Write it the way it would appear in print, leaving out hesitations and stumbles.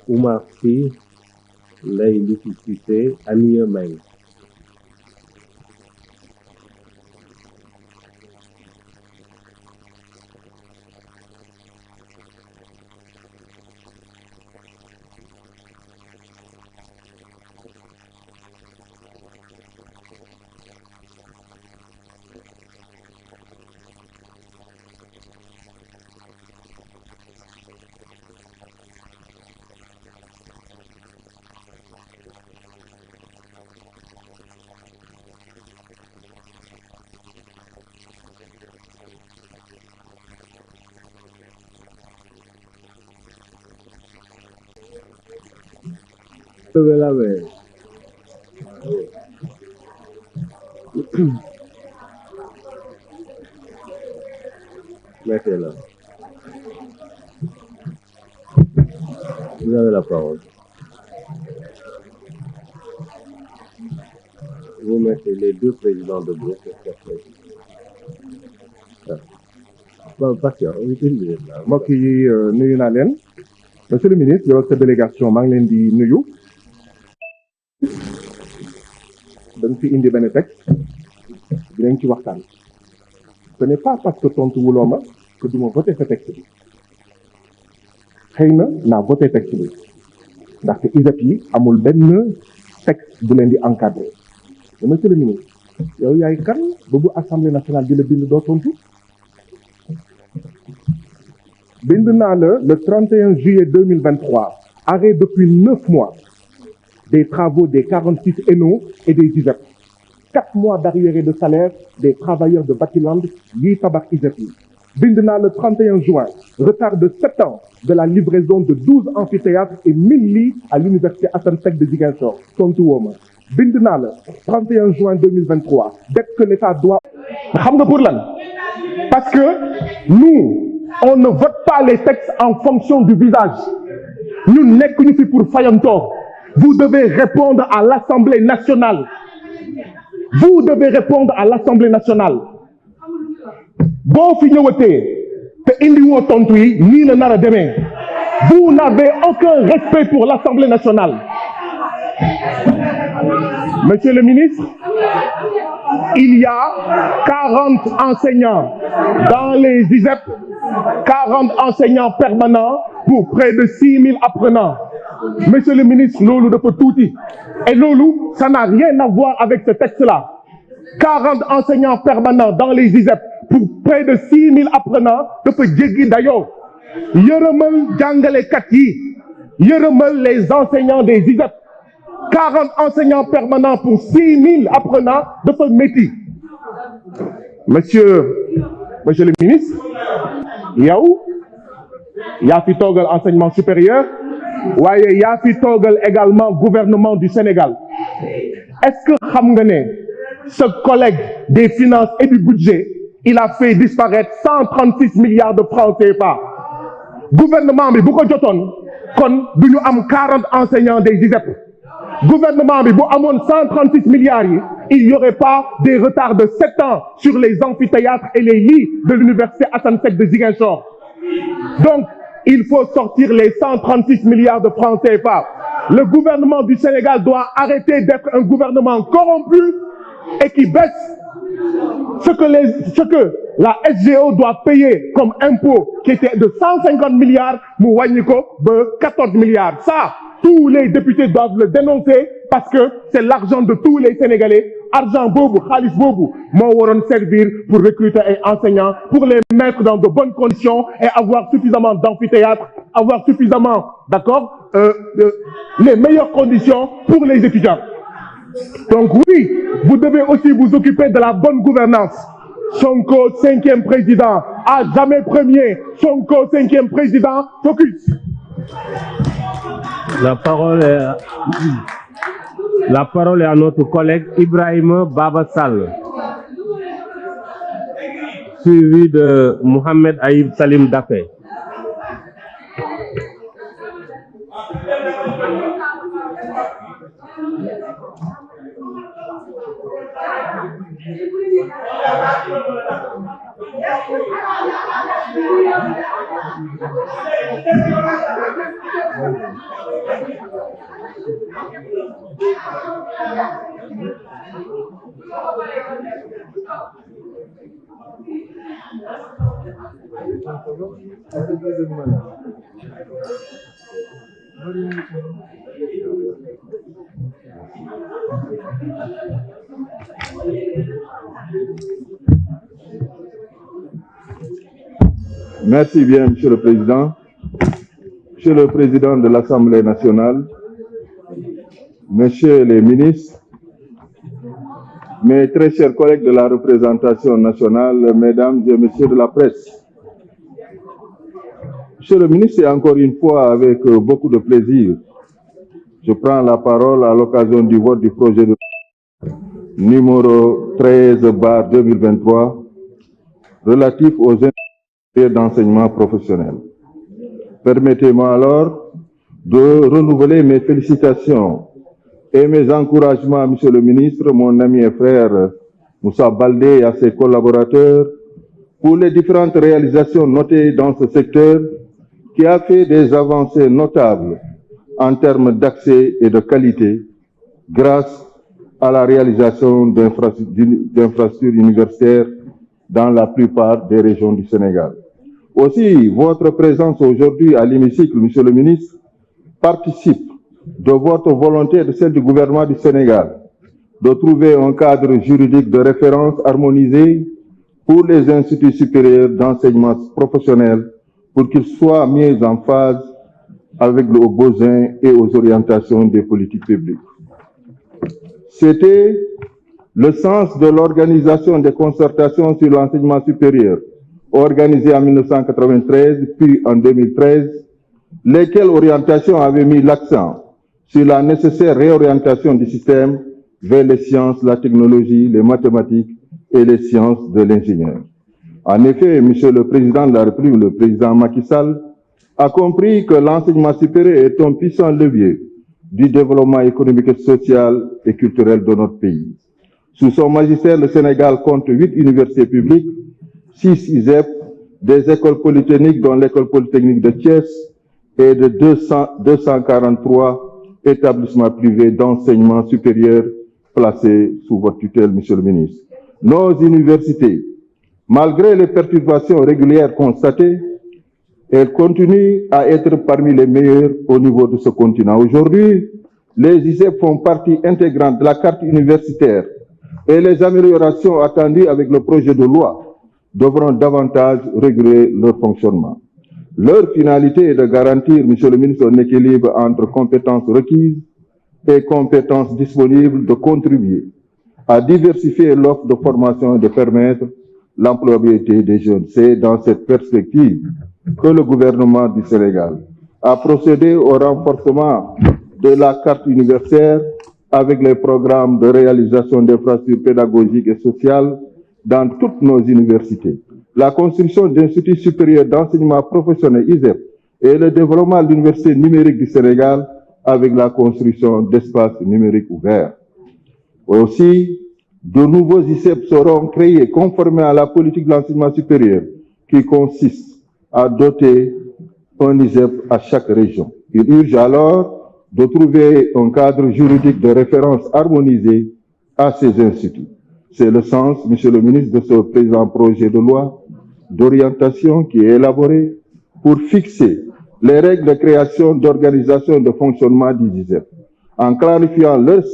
Oumar Sy, Ndeye Lucie Cissé, Anie Meng. La vez. Mettez-la. Vous avez la parole. Vous mettez les deux présidents de groupe. mbokk yi nuyu naa leen monsieur le ministre yow ak sa délégation maa ngi leen di nuyu dañ fi indi benn texte dinañ ci waxtaan ce n'est pas parce que tontu wuloo ma que du ma voté sa texte bi xëy na naa voté texte bi ndaxte ISEP yi amul benn texte bu leen di encadré mais monsieur le ministre yow yaay kan ba bu assemblée nationale di la bind doo tontu bind naa la le 31 juillet 2023 arrêt depuis 9 mois des travaux des 46 ENO et des ISEP 4 mois d'arriérés de salaire des travailleurs de Batiland yi tabax ISEP yi bind naa le 31 juin retard de 7 ans de la livraison de 12 amphithéâtres et 1000 lits à l'université Assane Seck de Ziguinchor tontu woo ma bind naa la 31 juin 2023 dès que l'État doit xam nga pour lan parce que nous on ne vote pas les textes en fonction du visage ñun nekkuñu fi pour fayantoo vous devez répondre à l'Assemblée nationale vous devez répondre à l'Assemblée nationale boo fi ñëwatee te indi woo tontu yi nii la nar a demee vous n'avez aucun respect pour l'Assemblée nationale monsieur le ministre il y a 40 enseignants dans les ISEP 40 enseignants permanents pour près de 6000 apprenants monsieur le ministre loolu dafa tuuti et loolu ça n'a rien à voir avec ce texte-là 40 enseignants permanents dans les ISEP pour près de 6000 apprenants dafa jéggi dayoo yërëmal jàngalekat yi yërëmal les enseignants des ISEP 40 enseignants permanents pour 6000 apprenants dafa métti monsieur le ministre yow yaa fi toogal enseignement supérieur waaye yaa fi toogal également gouvernement du Sénégal est-ce que xam nga ne ce collègue des finances et du budget il a fait disparaître 136 milliards de francs CFA gouvernement bi bu ko jotoon kon du ñu am 40 enseignants des ISEP gouvernement bi bu amoon 136 milliards yi il n'y aurait pas des retards de 7 ans sur les amphithéâtres et les lits de l'université Assane Seck de Ziguinchor donc il faut sortir les 136 milliards de francs CFA le gouvernement du Sénégal doit arrêter d'être un gouvernement corrompu et qui baisse ce que la SGO doit payer comme impôt qui était de 150 milliards mu wàññi ko ba 14 milliards ça tous les députés doivent le dénoncer parce que c'est l'argent de tous les Sénégalais argent boobu xaalis boobu moo waroon servir pour recruter ay enseignants pour les mettre dans de bonnes conditions et avoir suffisamment d'amphithéâtres avoir suffisamment d'accord les meilleures conditions pour les étudiants donc oui vous devez aussi vous occuper de la bonne gouvernance Sonko 5e président à jamais premier Sonko 5e président focus. La parole est à notre collègue Ibrahima Baba Sall, suivi de Mohamed Aïb Salim Dafé. Merci bien, Monsieur le Président. Monsieur le Président de l'Assemblée nationale, Messieurs les ministres, mes très chers collègues de la représentation nationale, Mesdames et Messieurs de la presse. Monsieur le ministre, et encore une fois avec beaucoup de plaisir, je prends la parole à l'occasion du vote du projet de loi numéro 13/2023 relatif aux instituts d'enseignement professionnel. Permettez-moi alors de renouveler mes félicitations et mes encouragements à Monsieur le ministre, mon ami et frère Moussa Baldé et à ses collaborateurs pour les différentes réalisations notées dans ce secteur qui a fait des avancées notables en termes d'accès et de qualité grâce à la réalisation d'infrastructures universitaires dans la plupart des régions du Sénégal. Aussi, votre présence aujourd'hui à l'hémicycle, Monsieur le ministre, participe de votre volonté et de celle du gouvernement du Sénégal de trouver un cadre juridique de référence harmonisé pour les instituts supérieurs d'enseignement professionnel pour qu'ils soient mis en phase avec les besoins et aux orientations des politiques publiques. C'était le sens de l'organisation des concertations sur l'enseignement supérieur, organisées en 1993 puis en 2013, lesquelles orientations avaient mis l'accent sur la nécessaire réorientation du système vers les sciences, la technologie, les mathématiques et les sciences de l'ingénieur. En effet, Monsieur le Président de la République, le Président Macky Sall, a compris que l'enseignement supérieur est un puissant levier du développement économique, social et culturel de notre pays. Sous son magistère, le Sénégal compte 8 universités publiques, 6 ISEP, des écoles polytechniques dont l'école polytechnique de Thiès et de 243 établissements privés d'enseignement supérieur placés sous votre tutelle, Monsieur le ministre. Nos universités, malgré les perturbations régulières constatées, elles continuent à être parmi les meilleures au niveau de ce continent. Aujourd'hui, les ISEP font partie intégrante de la carte universitaire et les améliorations attendues avec le projet de loi devront davantage réguler leur fonctionnement. Leur finalité est de garantir, Monsieur le ministre, un équilibre entre compétences requises et compétences disponibles, de contribuer à diversifier l'offre de formation et de permettre l'employabilité des jeunes. C'est dans cette perspective que le gouvernement du Sénégal a procédé au renforcement de la carte universitaire avec les programmes de réalisation d'infrastructures pédagogiques et sociales dans toutes nos universités, la construction d'instituts supérieurs d'enseignement professionnel ISEP et le développement de l'université numérique du Sénégal avec la construction d'espaces numériques ouverts. Aussi, de nouveaux ISEP seront créés conformément à la politique de l'enseignement supérieur qui consiste à doter un ISEP à chaque région. Il urge alors de trouver un cadre juridique de référence harmonisé à ces instituts. C'est le sens, Monsieur le ministre, de ce présent projet de loi d'orientation qui est élaboré pour fixer les règles de création, d'organisation et de fonctionnement des ISEP, en clarifiant leur